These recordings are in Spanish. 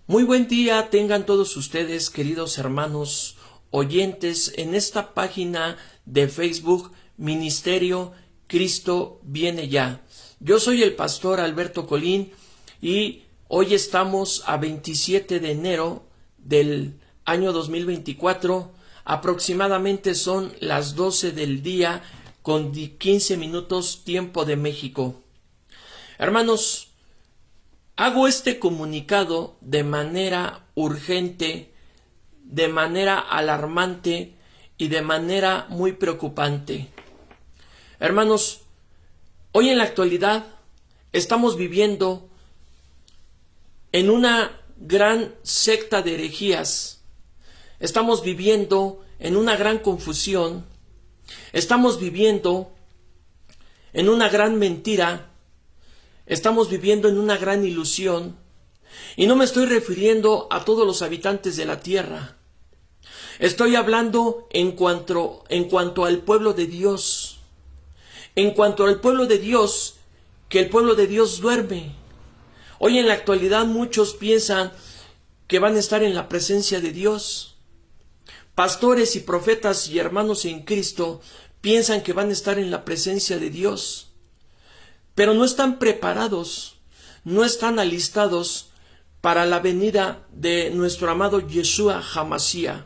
Muy buen día tengan todos ustedes, queridos hermanos oyentes, en esta página de Facebook Ministerio Cristo Viene Ya. Yo soy el pastor Alberto Colín y hoy estamos a 27 de enero del año 2024. Aproximadamente son las 12 del día con 15 minutos tiempo de México. Hermanos, hago este comunicado de manera urgente, de manera alarmante y de manera muy preocupante. Hermanos, hoy en la actualidad estamos viviendo en una gran secta de herejías. Estamos viviendo en una gran confusión. Estamos viviendo en una gran mentira. Estamos viviendo en una gran ilusión, y no me estoy refiriendo a todos los habitantes de la tierra. Estoy hablando en cuanto al pueblo de Dios. En cuanto al pueblo de Dios, que el pueblo de Dios duerme. Hoy en la actualidad muchos piensan que van a estar en la presencia de Dios. Pastores y profetas y hermanos en Cristo piensan que van a estar en la presencia de Dios, pero no están preparados, no están alistados para la venida de nuestro amado Yeshua HaMashiach.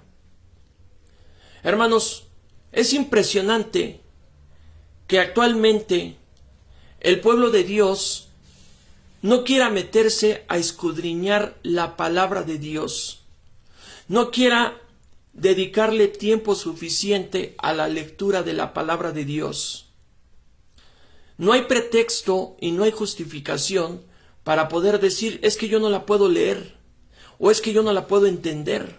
Hermanos, es impresionante que actualmente el pueblo de Dios no quiera meterse a escudriñar la palabra de Dios, no quiera dedicarle tiempo suficiente a la lectura de la palabra de Dios. No hay pretexto y no hay justificación para poder decir, es que yo no la puedo leer, o es que yo no la puedo entender.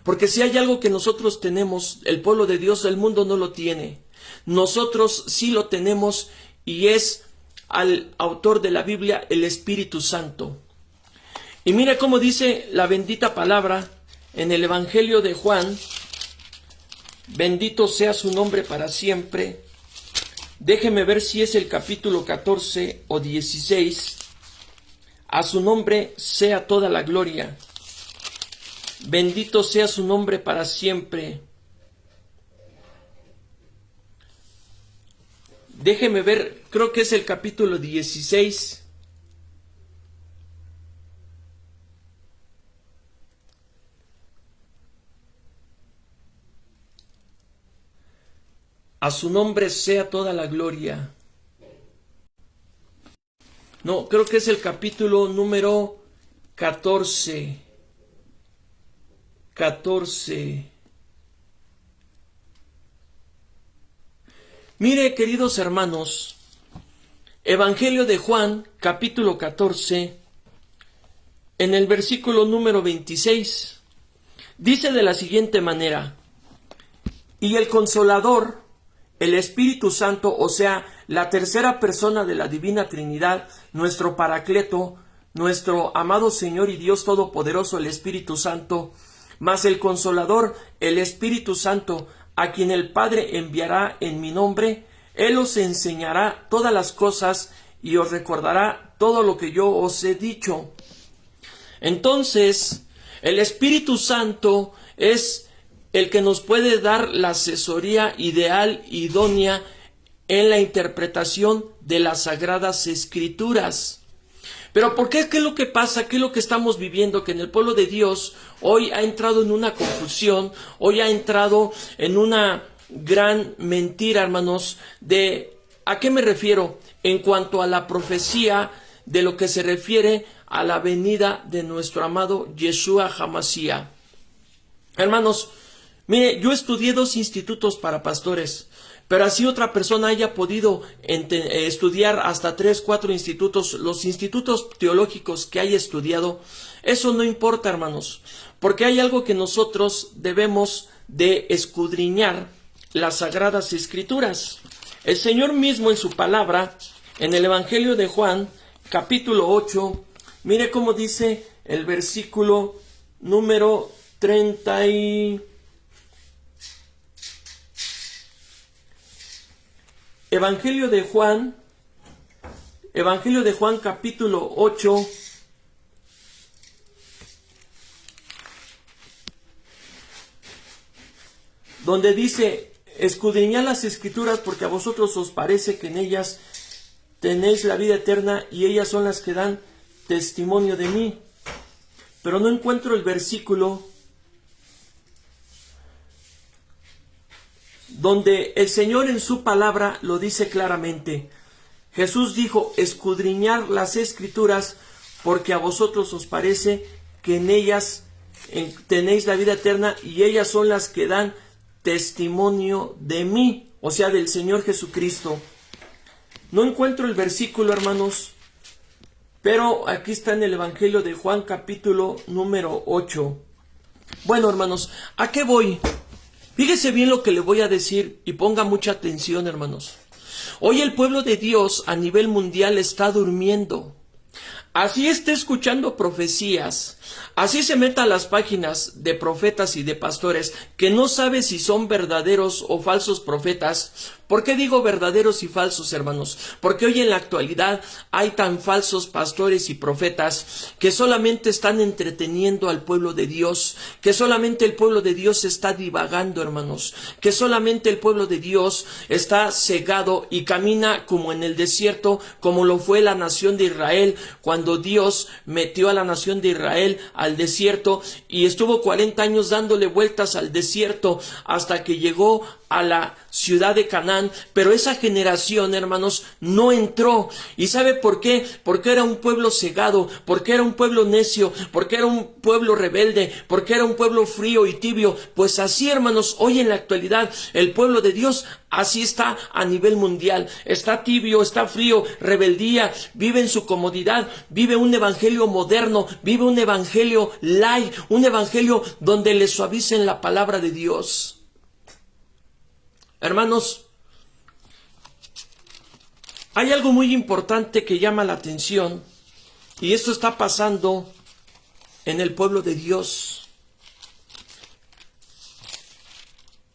Porque si hay algo que nosotros tenemos, el pueblo de Dios, el mundo no lo tiene. Nosotros sí lo tenemos, y es al autor de la Biblia, el Espíritu Santo. Y mire cómo dice la bendita palabra en el Evangelio de Juan. Bendito sea su nombre para siempre. Déjeme ver si es el capítulo 14 o 16. A su nombre sea toda la gloria. Bendito sea su nombre para siempre. Déjeme ver, creo que es el capítulo 16. A su nombre sea toda la gloria. No, creo que es el capítulo número 14. 14. Mire, queridos hermanos, Evangelio de Juan, capítulo 14, en el versículo número 26, dice de la siguiente manera: y el Consolador, el Espíritu Santo, o sea, la tercera persona de la Divina Trinidad, nuestro Paracleto, nuestro amado Señor y Dios Todopoderoso, el Espíritu Santo, mas el Consolador, el Espíritu Santo, a quien el Padre enviará en mi nombre, Él os enseñará todas las cosas y os recordará todo lo que yo os he dicho. Entonces, el Espíritu Santo es el que nos puede dar la asesoría ideal, idónea, en la interpretación de las Sagradas Escrituras. Pero ¿por qué? ¿Qué es lo que pasa? ¿Qué es lo que estamos viviendo? Que en el pueblo de Dios hoy ha entrado en una confusión, hoy ha entrado en una gran mentira, hermanos. ¿A qué me refiero? En cuanto a la profecía de lo que se refiere a la venida de nuestro amado Yeshua HaMashiach. Hermanos, mire, yo estudié 2 institutos para pastores, pero así otra persona haya podido estudiar hasta 3, 4 institutos, los institutos teológicos que haya estudiado, eso no importa, hermanos, porque hay algo que nosotros debemos de escudriñar: las Sagradas Escrituras. El Señor mismo en su palabra, en el Evangelio de Juan, capítulo 8, mire cómo dice el versículo número 30 Evangelio de Juan capítulo 8, donde dice: escudriñad las escrituras porque a vosotros os parece que en ellas tenéis la vida eterna y ellas son las que dan testimonio de mí. Pero no encuentro el versículo donde el Señor en su palabra lo dice claramente. Jesús dijo: escudriñar las escrituras porque a vosotros os parece que en ellas tenéis la vida eterna y ellas son las que dan testimonio de mí, o sea, del Señor Jesucristo. No encuentro el versículo, hermanos, pero aquí está en el Evangelio de Juan, capítulo número 8. Bueno, hermanos, ¿a qué voy? Fíjese bien lo que le voy a decir y ponga mucha atención, hermanos. Hoy el pueblo de Dios a nivel mundial está durmiendo. Así esté escuchando profecías, así se meta a las páginas de profetas y de pastores que no sabe si son verdaderos o falsos profetas. ¿Por qué digo verdaderos y falsos, hermanos? Porque hoy en la actualidad hay tan falsos pastores y profetas que solamente están entreteniendo al pueblo de Dios, que solamente el pueblo de Dios está divagando, hermanos, que solamente el pueblo de Dios está cegado y camina como en el desierto, como lo fue la nación de Israel, cuando Dios metió a la nación de Israel al desierto y estuvo 40 años dándole vueltas al desierto hasta que llegó a la ciudad de Canaán, pero esa generación, hermanos, no entró. ¿Y sabe por qué? Porque era un pueblo cegado, porque era un pueblo necio, porque era un pueblo rebelde, porque era un pueblo frío y tibio. Pues así, hermanos, hoy en la actualidad, el pueblo de Dios así está a nivel mundial. Está tibio, está frío, rebeldía, vive en su comodidad, vive un evangelio moderno, vive un evangelio light, un evangelio donde le suavicen la palabra de Dios. Hermanos, hay algo muy importante que llama la atención y esto está pasando en el pueblo de Dios.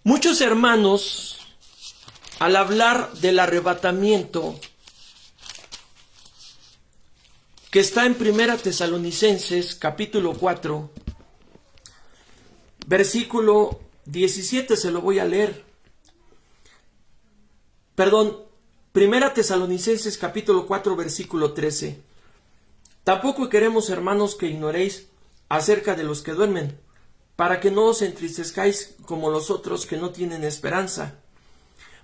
Muchos hermanos, al hablar del arrebatamiento que está en 1 Tesalonicenses capítulo 4, versículo 17, se lo voy a leer. Perdón, 1 Tesalonicenses capítulo 4 versículo 13. Tampoco queremos, hermanos, que ignoréis acerca de los que duermen, para que no os entristezcáis como los otros que no tienen esperanza.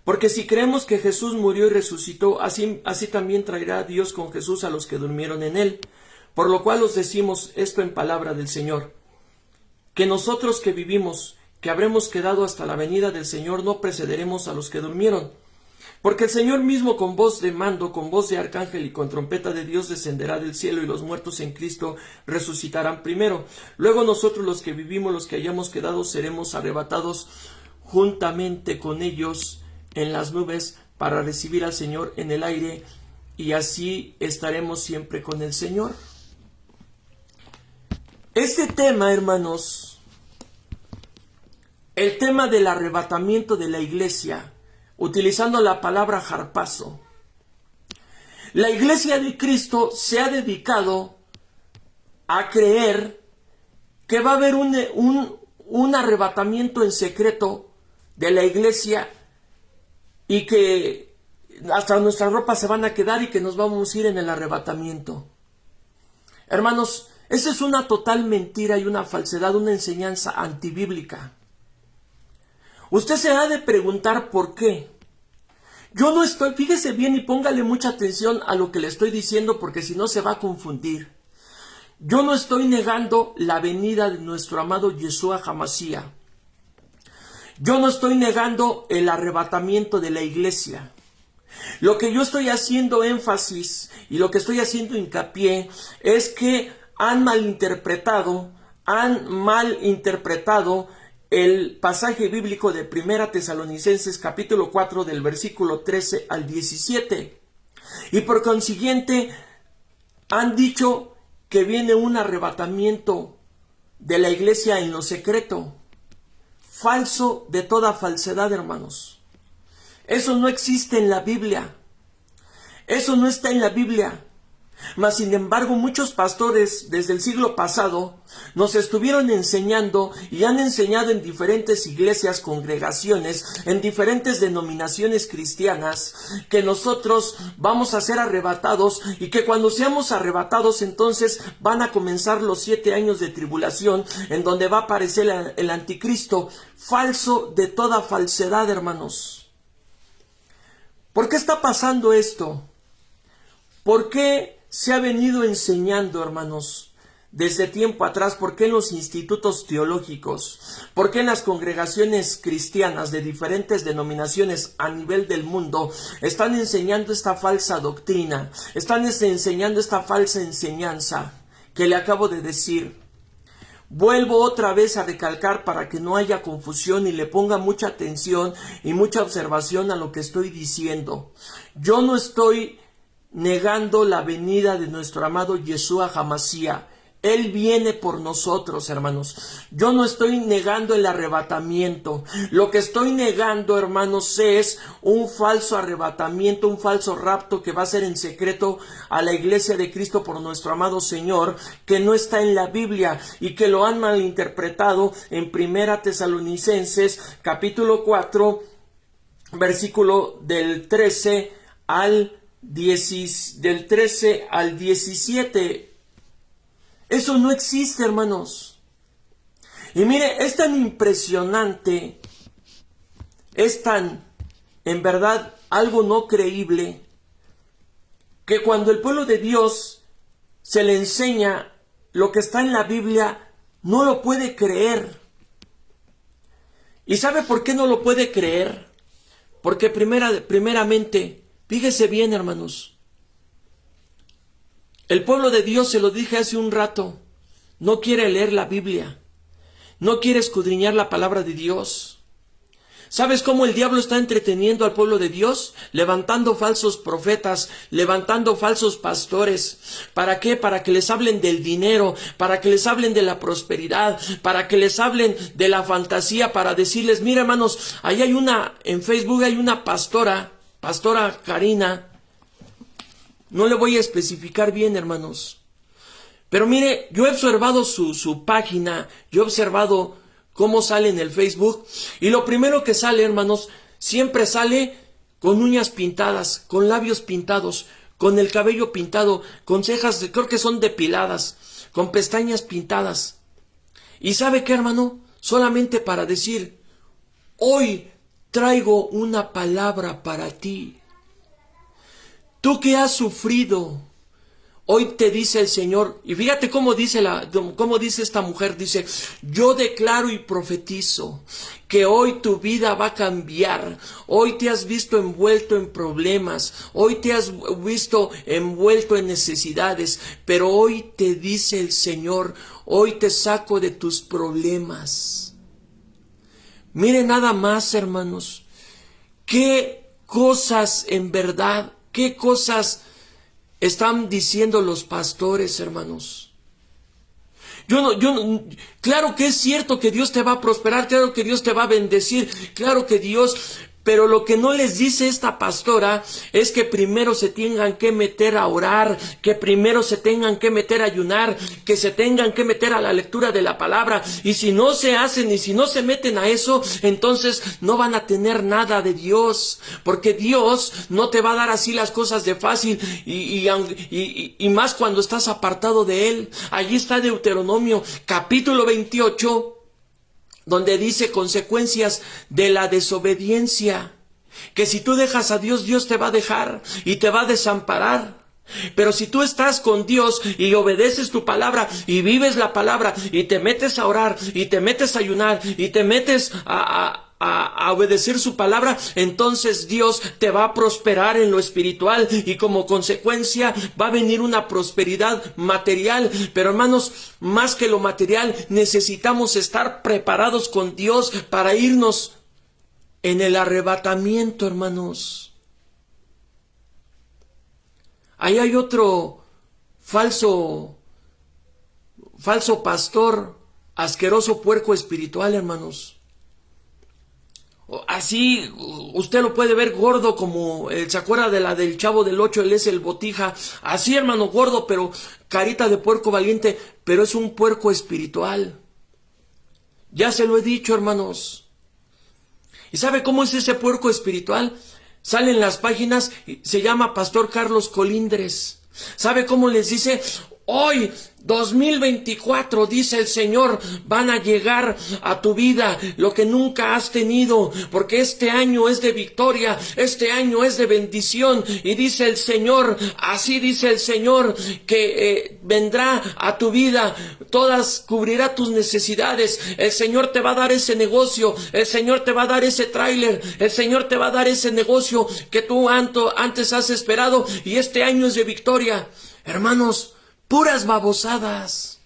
Porque si creemos que Jesús murió y resucitó, así también traerá Dios con Jesús a los que durmieron en él. Por lo cual os decimos esto en palabra del Señor, que nosotros que vivimos, que habremos quedado hasta la venida del Señor, no precederemos a los que durmieron. Porque el Señor mismo con voz de mando, con voz de arcángel y con trompeta de Dios descenderá del cielo y los muertos en Cristo resucitarán primero. Luego nosotros los que vivimos, los que hayamos quedado, seremos arrebatados juntamente con ellos en las nubes para recibir al Señor en el aire y así estaremos siempre con el Señor. Este tema, hermanos, el tema del arrebatamiento de la iglesia, utilizando la palabra harpazo. La iglesia de Cristo se ha dedicado a creer que va a haber un arrebatamiento en secreto de la iglesia y que hasta nuestras ropas se van a quedar y que nos vamos a ir en el arrebatamiento. Hermanos, esa es una total mentira y una falsedad, una enseñanza antibíblica. Usted se ha de preguntar por qué. Yo no estoy, fíjese bien y póngale mucha atención a lo que le estoy diciendo porque si no se va a confundir. Yo no estoy negando la venida de nuestro amado Yeshua HaMashiach. Yo no estoy negando el arrebatamiento de la iglesia. Lo que yo estoy haciendo énfasis y lo que estoy haciendo hincapié es que han malinterpretado el pasaje bíblico de 1 Tesalonicenses capítulo 4 del versículo 13 al 17. Y por consiguiente han dicho que viene un arrebatamiento de la iglesia en lo secreto. Falso de toda falsedad, hermanos. Eso no existe en la Biblia. Eso no está en la Biblia. Mas sin embargo, muchos pastores desde el siglo pasado nos estuvieron enseñando y han enseñado en diferentes iglesias, congregaciones, en diferentes denominaciones cristianas, que nosotros vamos a ser arrebatados y que cuando seamos arrebatados entonces van a comenzar los 7 años de tribulación, en donde va a aparecer el anticristo, falso de toda falsedad, hermanos. ¿Por qué está pasando esto? ¿Por qué se ha venido enseñando, hermanos, desde tiempo atrás? ¿Por qué en los institutos teológicos? ¿Por qué en las congregaciones cristianas de diferentes denominaciones a nivel del mundo están enseñando esta falsa doctrina? Están enseñando esta falsa enseñanza que le acabo de decir. Vuelvo otra vez a recalcar para que no haya confusión y le ponga mucha atención y mucha observación a lo que estoy diciendo. Yo no estoy negando la venida de nuestro amado Yeshua HaMashiach. Él viene por nosotros, hermanos. Yo no estoy negando el arrebatamiento. Lo que estoy negando, hermanos, es un falso arrebatamiento, un falso rapto que va a ser en secreto a la iglesia de Cristo por nuestro amado Señor, que no está en la Biblia y que lo han malinterpretado en Primera Tesalonicenses, capítulo 4, versículo del 13 al 17. Eso no existe, hermanos. Y mire, es tan impresionante, es tan, en verdad, algo no creíble, que cuando el pueblo de Dios se le enseña lo que está en la Biblia, no lo puede creer. ¿Y sabe por qué no lo puede creer? Porque primeramente, fíjese bien, hermanos, el pueblo de Dios, se lo dije hace un rato, no quiere leer la Biblia, no quiere escudriñar la palabra de Dios. ¿Sabes cómo el diablo está entreteniendo al pueblo de Dios? Levantando falsos profetas, levantando falsos pastores. ¿Para qué? Para que les hablen del dinero, para que les hablen de la prosperidad, para que les hablen de la fantasía, para decirles, mira, hermanos, ahí hay en Facebook hay una pastora Karina. No le voy a especificar bien, hermanos. Pero mire, yo he observado su página, yo he observado cómo sale en el Facebook. Y lo primero que sale, hermanos, siempre sale con uñas pintadas, con labios pintados, con el cabello pintado, con cejas, creo que son depiladas, con pestañas pintadas. ¿Y sabe qué, hermano? Solamente para decir, hoy traigo una palabra para ti. Tú que has sufrido, hoy te dice el Señor, y fíjate cómo dice esta mujer, dice, yo declaro y profetizo que hoy tu vida va a cambiar. Hoy te has visto envuelto en problemas, hoy te has visto envuelto en necesidades, pero hoy te dice el Señor, hoy te saco de tus problemas. Mire nada más, hermanos, qué cosas en verdad, qué cosas están diciendo los pastores, hermanos. Claro que es cierto que Dios te va a prosperar, claro que Dios te va a bendecir, claro que Dios, pero lo que no les dice esta pastora es que primero se tengan que meter a orar, que primero se tengan que meter a ayunar, que se tengan que meter a la lectura de la palabra, y si no se hacen y si no se meten a eso, entonces no van a tener nada de Dios, porque Dios no te va a dar así las cosas de fácil, y más cuando estás apartado de Él. Allí está Deuteronomio capítulo 28, donde dice consecuencias de la desobediencia, que si tú dejas a Dios, Dios te va a dejar y te va a desamparar. Pero si tú estás con Dios y obedeces tu palabra y vives la palabra y te metes a orar y te metes a ayunar y te metes a obedecer su palabra, entonces Dios te va a prosperar en lo espiritual y como consecuencia va a venir una prosperidad material. Pero hermanos, más que lo material, necesitamos estar preparados con Dios para irnos en el arrebatamiento, hermanos. Ahí hay otro falso pastor, asqueroso puerco espiritual, hermanos. Así usted lo puede ver gordo, como se acuerda de la del Chavo del Ocho, él es el Botija. Así, hermano, gordo, pero carita de puerco valiente, pero es un puerco espiritual. Ya se lo he dicho, hermanos. ¿Y sabe cómo es ese puerco espiritual? Sale en las páginas, se llama Pastor Carlos Colindres. ¿Sabe cómo les dice? Hoy, 2024, dice el Señor, van a llegar a tu vida lo que nunca has tenido, porque este año es de victoria, este año es de bendición, y dice el Señor, así dice el Señor, que vendrá a tu vida, cubrirá tus necesidades, el Señor te va a dar ese negocio, el Señor te va a dar ese tráiler, el Señor te va a dar ese negocio que tú antes has esperado, y este año es de victoria. Hermanos, puras babosadas.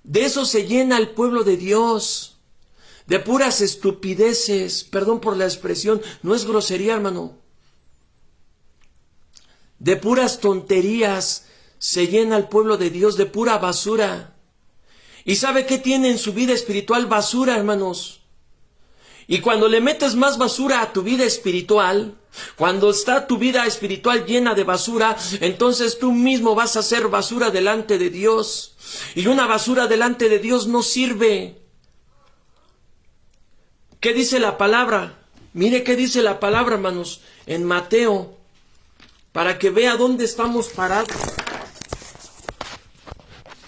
De eso se llena el pueblo de Dios. De puras estupideces. Perdón por la expresión. No es grosería, hermano. De puras tonterías se llena el pueblo de Dios. De pura basura. ¿Y sabe qué tiene en su vida espiritual? Basura, hermanos. Y cuando le metes más basura a tu vida espiritual, cuando está tu vida espiritual llena de basura, entonces tú mismo vas a ser basura delante de Dios. Y una basura delante de Dios no sirve. ¿Qué dice la palabra? Mire qué dice la palabra, hermanos, en Mateo, para que vea dónde estamos parados.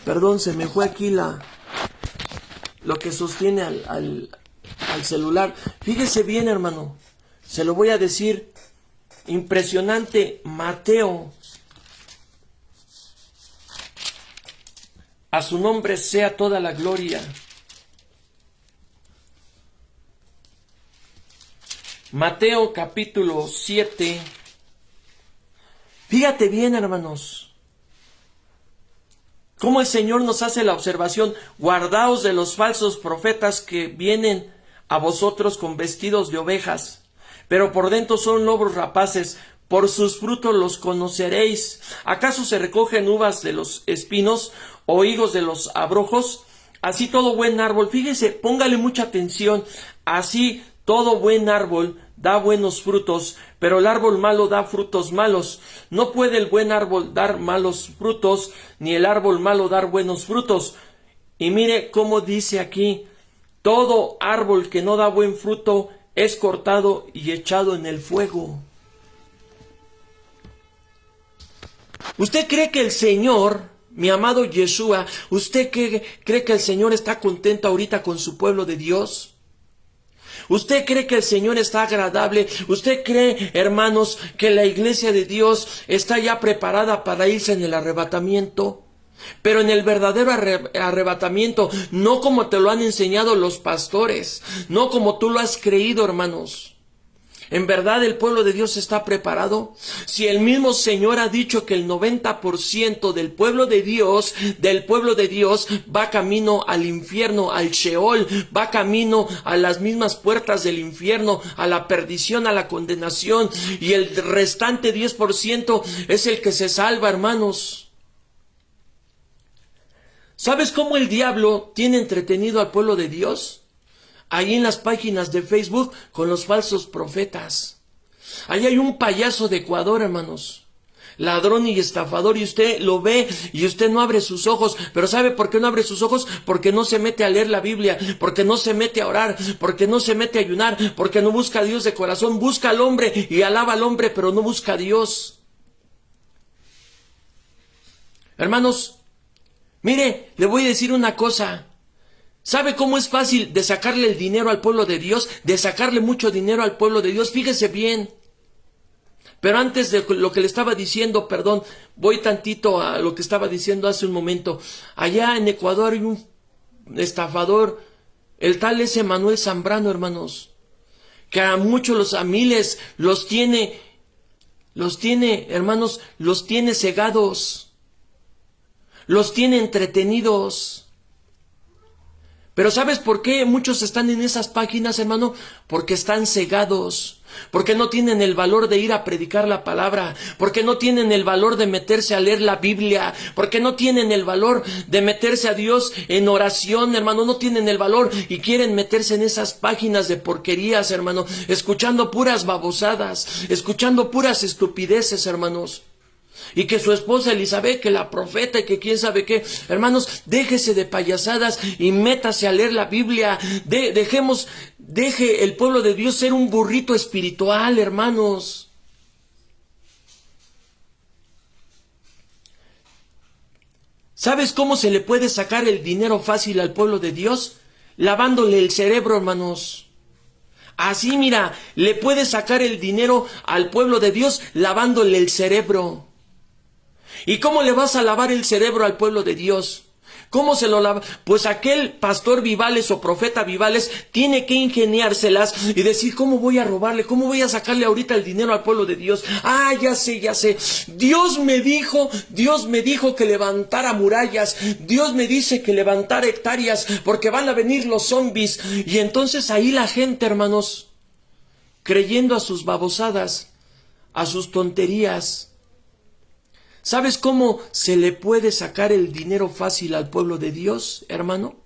Perdón, se me fue aquí lo que sostiene al celular. Fíjese bien, hermano, se lo voy a decir, impresionante. Mateo, a su nombre sea toda la gloria. Mateo capítulo 7. Fíjate bien, hermanos, cómo el Señor nos hace la observación: guardaos de los falsos profetas que vienen a vosotros con vestidos de ovejas, pero por dentro son lobos rapaces. Por sus frutos los conoceréis. ¿Acaso se recogen uvas de los espinos o higos de los abrojos? Así todo buen árbol, fíjese, póngale mucha atención, así todo buen árbol da buenos frutos, pero el árbol malo da frutos malos. No puede el buen árbol dar malos frutos, ni el árbol malo dar buenos frutos. Y mire cómo dice aquí: todo árbol que no da buen fruto es cortado y echado en el fuego. ¿Usted cree que el Señor, mi amado Yeshua, usted cree que el Señor está contento ahorita con su pueblo de Dios? ¿Usted cree que el Señor está agradable? ¿Usted cree, hermanos, que la iglesia de Dios está ya preparada para irse en el arrebatamiento? Pero en el verdadero arrebatamiento, no como te lo han enseñado los pastores, no como tú lo has creído, hermanos. ¿En verdad el pueblo de Dios está preparado? Si el mismo Señor ha dicho que el 90% del pueblo de Dios va camino al infierno, al Sheol, va camino a las mismas puertas del infierno, a la perdición, a la condenación, y el restante 10% es el que se salva, hermanos. ¿Sabes cómo el diablo tiene entretenido al pueblo de Dios? Ahí en las páginas de Facebook con los falsos profetas. Ahí hay un payaso de Ecuador, hermanos, ladrón y estafador, y usted lo ve y usted no abre sus ojos. Pero ¿sabe por qué no abre sus ojos? Porque no se mete a leer la Biblia, porque no se mete a orar, porque no se mete a ayunar, porque no busca a Dios de corazón. Busca al hombre y alaba al hombre, pero no busca a Dios. Hermanos, mire, le voy a decir una cosa. ¿Sabe cómo es fácil de sacarle el dinero al pueblo de Dios? De sacarle mucho dinero al pueblo de Dios. Fíjese bien. Pero antes de lo que le estaba diciendo, perdón, voy tantito a lo que estaba diciendo hace un momento. Allá en Ecuador hay un estafador, el tal es Emanuel Zambrano, hermanos, que a muchos, a miles, los tiene, hermanos, los tiene cegados, los tiene entretenidos. Pero ¿sabes por qué muchos están en esas páginas, hermano? Porque están cegados. porque no tienen el valor de ir a predicar la palabra, porque no tienen el valor de meterse a leer la Biblia, porque no tienen el valor de meterse a Dios en oración, hermano, no tienen el valor y quieren meterse en esas páginas de porquerías, hermano, escuchando puras babosadas, escuchando puras estupideces, hermanos. Y que su esposa Elizabeth, que la profeta y que quién sabe qué. Hermanos, déjese de payasadas y métase a leer la Biblia. Deje el pueblo de Dios ser un burrito espiritual, hermanos. ¿Sabes cómo se le puede sacar el dinero fácil al pueblo de Dios? Lavándole el cerebro, hermanos. Así, mira, le puede sacar el dinero al pueblo de Dios lavándole el cerebro. ¿Y cómo le vas a lavar el cerebro al pueblo de Dios? ¿Cómo se lo lava? Pues aquel pastor Vivales o profeta Vivales tiene que ingeniárselas y decir, ¿cómo voy a robarle? ¿Cómo voy a sacarle ahorita el dinero al pueblo de Dios? Ah, ya sé. Dios me dijo que levantara murallas. Dios me dice que levantara hectáreas porque van a venir los zombies. Y entonces ahí la gente, hermanos, creyendo a sus babosadas, a sus tonterías. ¿Sabes cómo se le puede sacar el dinero fácil al pueblo de Dios, hermano?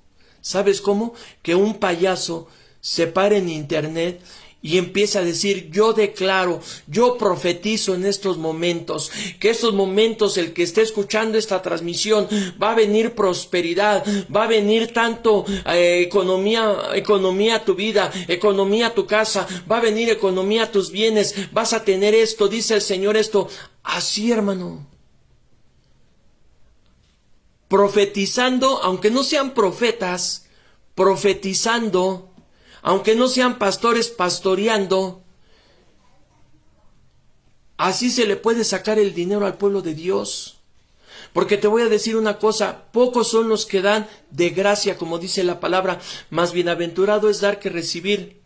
¿Sabes cómo? Que un payaso se pare en internet y empiece a decir, yo declaro, yo profetizo en estos momentos, que estos momentos el que esté escuchando esta transmisión, va a venir prosperidad, va a venir tanto economía a tu vida, economía a tu casa, va a venir economía a tus bienes, vas a tener esto, dice el Señor esto. Así, hermano. Profetizando, aunque no sean profetas, profetizando, aunque no sean pastores pastoreando, así se le puede sacar el dinero al pueblo de Dios. Porque te voy a decir una cosa, pocos son los que dan de gracia, como dice la palabra, más bienaventurado es dar que recibir.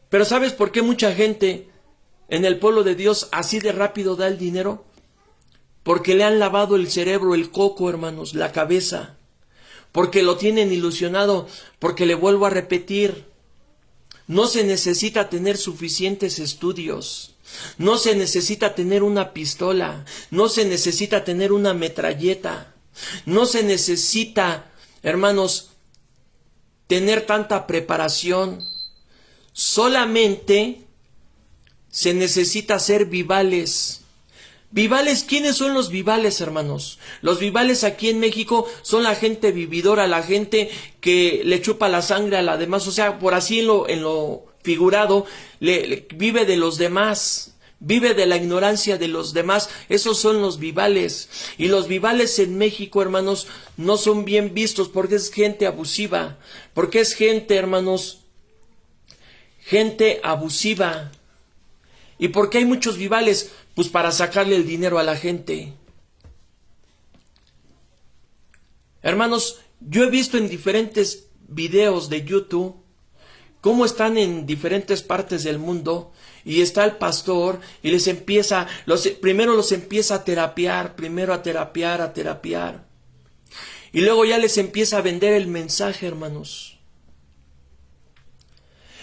Pero ¿sabes por qué mucha gente en el pueblo de Dios así de rápido da el dinero? Porque le han lavado el cerebro, el coco, hermanos, la cabeza. Porque lo tienen ilusionado. Porque le vuelvo a repetir, no se necesita tener suficientes estudios. No se necesita tener una pistola. No se necesita tener una metralleta. No se necesita, hermanos, tener tanta preparación. Solamente se necesita ser vivales. Vivales, ¿quiénes son los vivales, hermanos? Los vivales aquí en México son la gente vividora, la gente que le chupa la sangre a la demás, o sea, por así en lo figurado, vive de los demás, vive de la ignorancia de los demás. Esos son los vivales. Y los vivales en México, hermanos, no son bien vistos porque es gente abusiva, porque es gente, hermanos, gente abusiva. ¿Y por qué hay muchos vivales? Pues para sacarle el dinero a la gente. Hermanos, yo he visto en diferentes videos de YouTube cómo están en diferentes partes del mundo y está el pastor y primero los empieza a terapiar, a terapiar. Y luego ya les empieza a vender el mensaje, hermanos.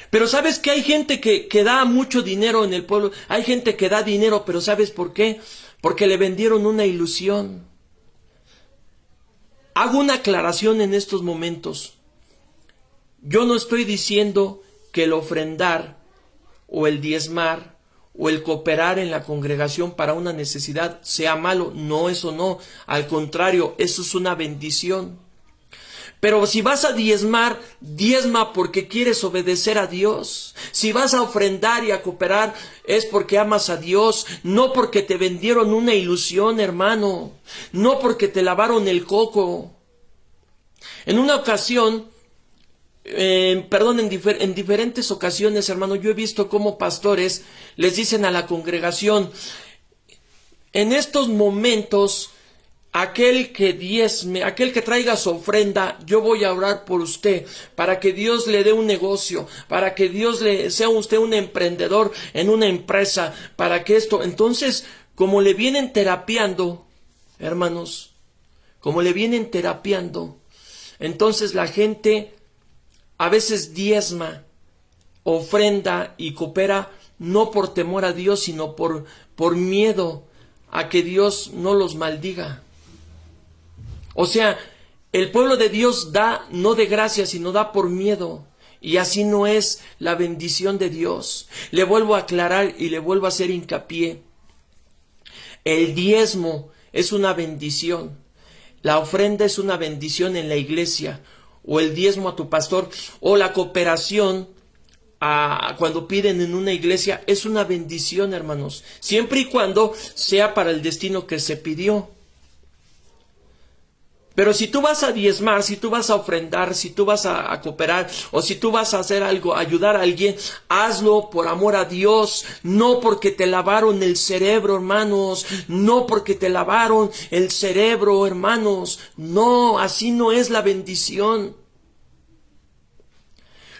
Pero ¿sabes que hay gente que da mucho dinero en el pueblo? Hay gente que da dinero, pero ¿sabes por qué? Porque le vendieron una ilusión. Hago una aclaración en estos momentos. Yo no estoy diciendo que el ofrendar o el diezmar o el cooperar en la congregación para una necesidad sea malo. No, eso no. Al contrario, eso es una bendición. Pero si vas a diezmar, diezma porque quieres obedecer a Dios. Si vas a ofrendar y a cooperar, es porque amas a Dios, no porque te vendieron una ilusión, hermano, no porque te lavaron el coco. En una ocasión, en diferentes ocasiones, hermano, yo he visto cómo pastores les dicen a la congregación, en estos momentos, aquel que diezme, aquel que traiga su ofrenda, yo voy a orar por usted, para que Dios le dé un negocio, para que Dios sea usted un emprendedor en una empresa, para que esto. Entonces, como le vienen terapiando, hermanos, como le vienen terapiando, entonces la gente a veces diezma, ofrenda y coopera no por temor a Dios, sino por miedo a que Dios no los maldiga. O sea, el pueblo de Dios da no de gracia, sino da por miedo. Y así no es la bendición de Dios. Le vuelvo a aclarar y le vuelvo a hacer hincapié. El diezmo es una bendición. La ofrenda es una bendición en la iglesia. O el diezmo a tu pastor. O la cooperación cuando piden en una iglesia es una bendición, hermanos. Siempre y cuando sea para el destino que se pidió. Pero si tú vas a diezmar, si tú vas a ofrendar, si tú vas a cooperar, o si tú vas a hacer algo, ayudar a alguien, hazlo por amor a Dios, no porque te lavaron el cerebro, hermanos, no porque te lavaron el cerebro, hermanos, no, así no es la bendición.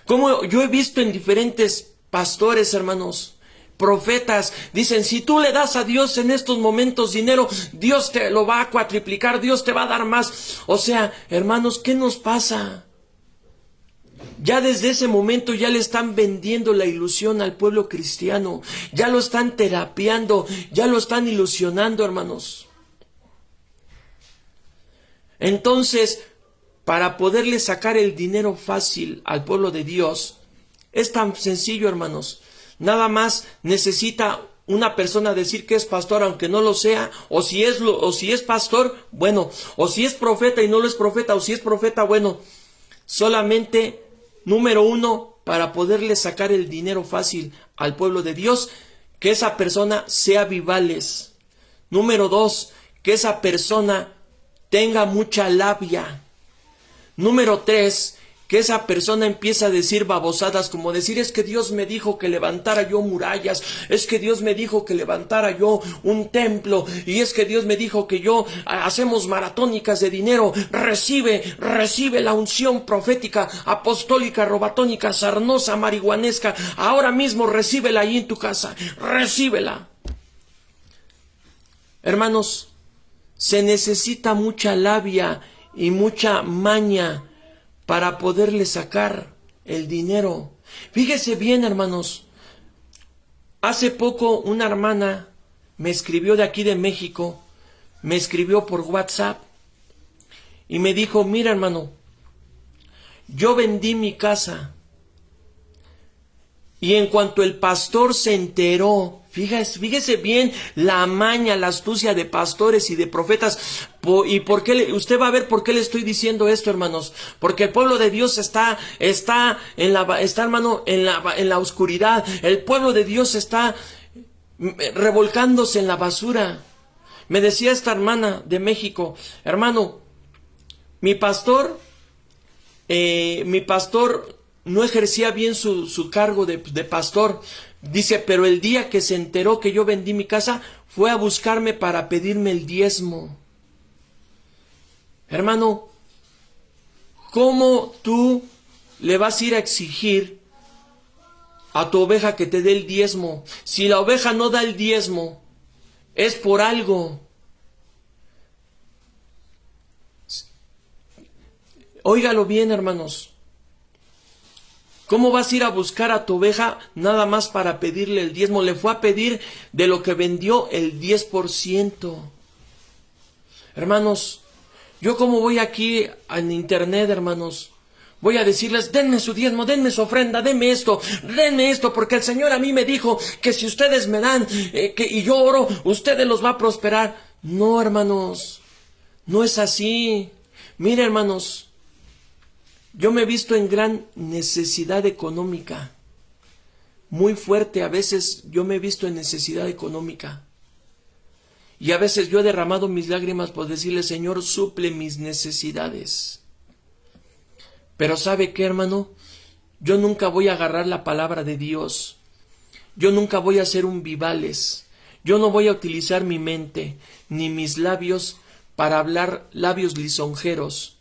Como yo he visto en diferentes pastores, hermanos, profetas, dicen, si tú le das a Dios en estos momentos dinero, Dios te lo va a cuatriplicar, Dios te va a dar más. O sea, hermanos, ¿qué nos pasa? Ya desde ese momento ya le están vendiendo la ilusión al pueblo cristiano, ya lo están terapiando, ya lo están ilusionando, hermanos. Entonces, para poderle sacar el dinero fácil al pueblo de Dios, es tan sencillo, hermanos. Nada más necesita una persona decir que es pastor, aunque no lo sea, o si es pastor, bueno, o si es profeta y no lo es profeta, o si es profeta, bueno. Solamente, número uno, para poderle sacar el dinero fácil al pueblo de Dios, que esa persona sea vivales. Número dos, que esa persona tenga mucha labia. Número tres, que esa persona empieza a decir babosadas, como decir, es que Dios me dijo que levantara yo murallas, es que Dios me dijo que levantara yo un templo, y es que Dios me dijo que yo hacemos maratónicas de dinero. Recibe la unción profética, apostólica, robatónica, sarnosa, marihuanesca, ahora mismo recíbela ahí en tu casa, recíbela. Hermanos, se necesita mucha labia y mucha maña para poderle sacar el dinero. Fíjese bien, hermanos. Hace poco una hermana me escribió de aquí de México, me escribió por WhatsApp y me dijo, mira, hermano, yo vendí mi casa y en cuanto el pastor se enteró, fíjese bien la maña, la astucia de pastores y de profetas. ¿Y por qué usted va a ver por qué le estoy diciendo esto, hermanos? Porque el pueblo de Dios está hermano, en la oscuridad. El pueblo de Dios está revolcándose en la basura. Me decía esta hermana de México, hermano, mi pastor no ejercía bien su cargo de pastor. Dice, pero el día que se enteró que yo vendí mi casa, fue a buscarme para pedirme el diezmo. Hermano, ¿cómo tú le vas a ir a exigir a tu oveja que te dé el diezmo? Si la oveja no da el diezmo, es por algo. Óigalo bien, hermanos. ¿Cómo vas a ir a buscar a tu oveja nada más para pedirle el diezmo? Le fue a pedir de lo que vendió el 10%. Hermanos, yo como voy aquí en internet, hermanos, voy a decirles, denme su diezmo, denme su ofrenda, denme esto, porque el Señor a mí me dijo que si ustedes me dan y yo oro, ustedes los va a prosperar. No, hermanos, no es así. Mire, hermanos, yo me he visto en gran necesidad económica, muy fuerte. A veces yo me he visto en necesidad económica. Y a veces yo he derramado mis lágrimas por decirle, Señor, suple mis necesidades. Pero ¿sabe qué, hermano? Yo nunca voy a agarrar la palabra de Dios. Yo nunca voy a ser un vivales. Yo no voy a utilizar mi mente ni mis labios para hablar labios lisonjeros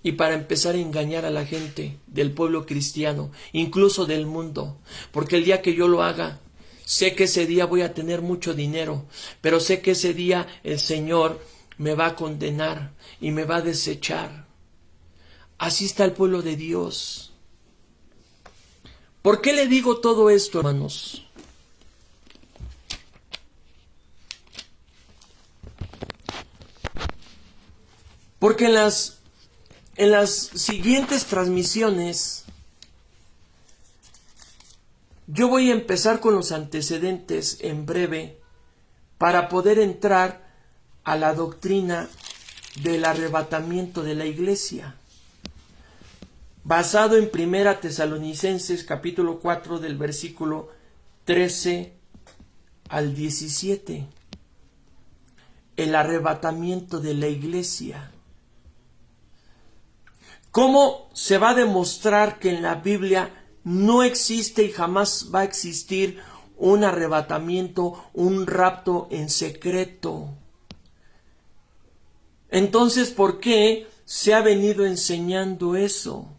y para empezar a engañar a la gente del pueblo cristiano, incluso del mundo. Porque el día que yo lo haga, sé que ese día voy a tener mucho dinero, pero sé que ese día el Señor me va a condenar y me va a desechar. Así está el pueblo de Dios. ¿Por qué le digo todo esto, hermanos? Porque en las siguientes transmisiones yo voy a empezar con los antecedentes en breve para poder entrar a la doctrina del arrebatamiento de la iglesia, basado en Primera Tesalonicenses capítulo 4 del versículo 13 al 17. El arrebatamiento de la iglesia. ¿Cómo se va a demostrar que en la Biblia no existe y jamás va a existir un arrebatamiento, un rapto en secreto? Entonces, ¿por qué se ha venido enseñando eso?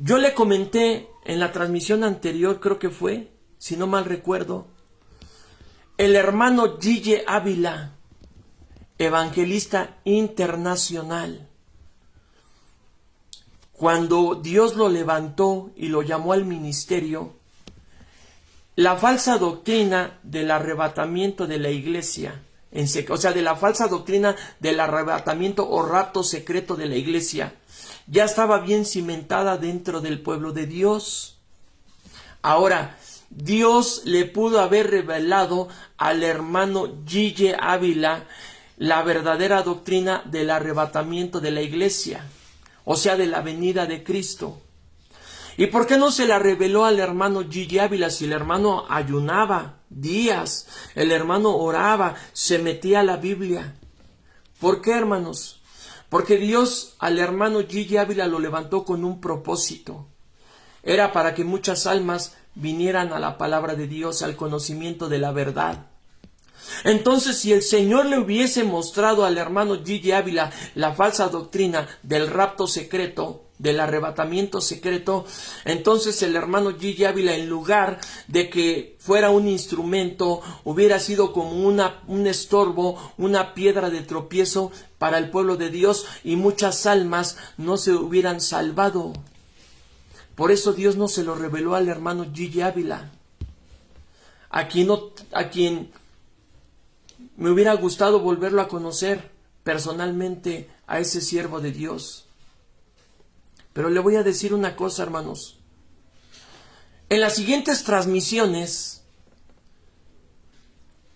Yo le comenté en la transmisión anterior, creo que fue, si no mal recuerdo, el hermano Gille Ávila, evangelista internacional, cuando Dios lo levantó y lo llamó al ministerio, la falsa doctrina del arrebatamiento de la iglesia, o sea, de la falsa doctrina del arrebatamiento o rapto secreto de la iglesia, ya estaba bien cimentada dentro del pueblo de Dios. Ahora, Dios le pudo haber revelado al hermano Gille Ávila la verdadera doctrina del arrebatamiento de la iglesia, o sea, de la venida de Cristo. ¿Y por qué no se la reveló al hermano Gille Ávila si el hermano ayunaba días, el hermano oraba, se metía a la Biblia? ¿Por qué, hermanos? Porque Dios al hermano Gille Ávila lo levantó con un propósito. Era para que muchas almas vinieran a la palabra de Dios, al conocimiento de la verdad. Entonces, si el Señor le hubiese mostrado al hermano Gille Ávila la falsa doctrina del rapto secreto, del arrebatamiento secreto, entonces el hermano Gille Ávila, en lugar de que fuera un instrumento, hubiera sido como un estorbo, una piedra de tropiezo para el pueblo de Dios, y muchas almas no se hubieran salvado. Por eso Dios no se lo reveló al hermano Gille Ávila, a quien me hubiera gustado volverlo a conocer personalmente, a ese siervo de Dios. Pero le voy a decir una cosa, hermanos. En las siguientes transmisiones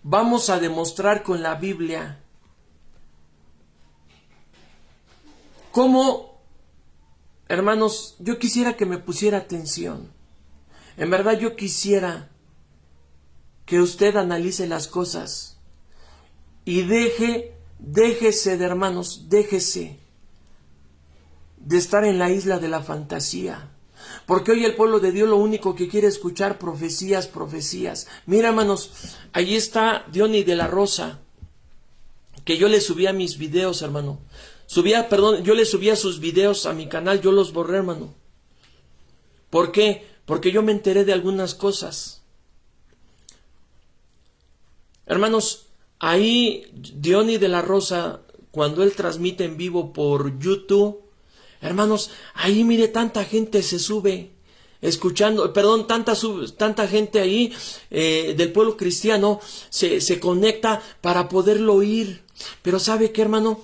vamos a demostrar con la Biblia cómo, hermanos, yo quisiera que me pusiera atención. En verdad yo quisiera que usted analice las cosas y déjese de, hermanos, déjese de estar en la isla de la fantasía. Porque hoy el pueblo de Dios lo único que quiere escuchar profecías, profecías. Mira, hermanos, ahí está Diony de la Rosa, que yo le subía mis videos, hermano. Yo le subía sus videos a mi canal, yo los borré, hermano. ¿Por qué? Porque yo me enteré de algunas cosas. Hermanos, ahí Diony de la Rosa, cuando él transmite en vivo por YouTube, hermanos, ahí mire, tanta gente se sube escuchando, tanta gente ahí del pueblo cristiano se conecta para poderlo oír. Pero ¿sabe qué, hermano?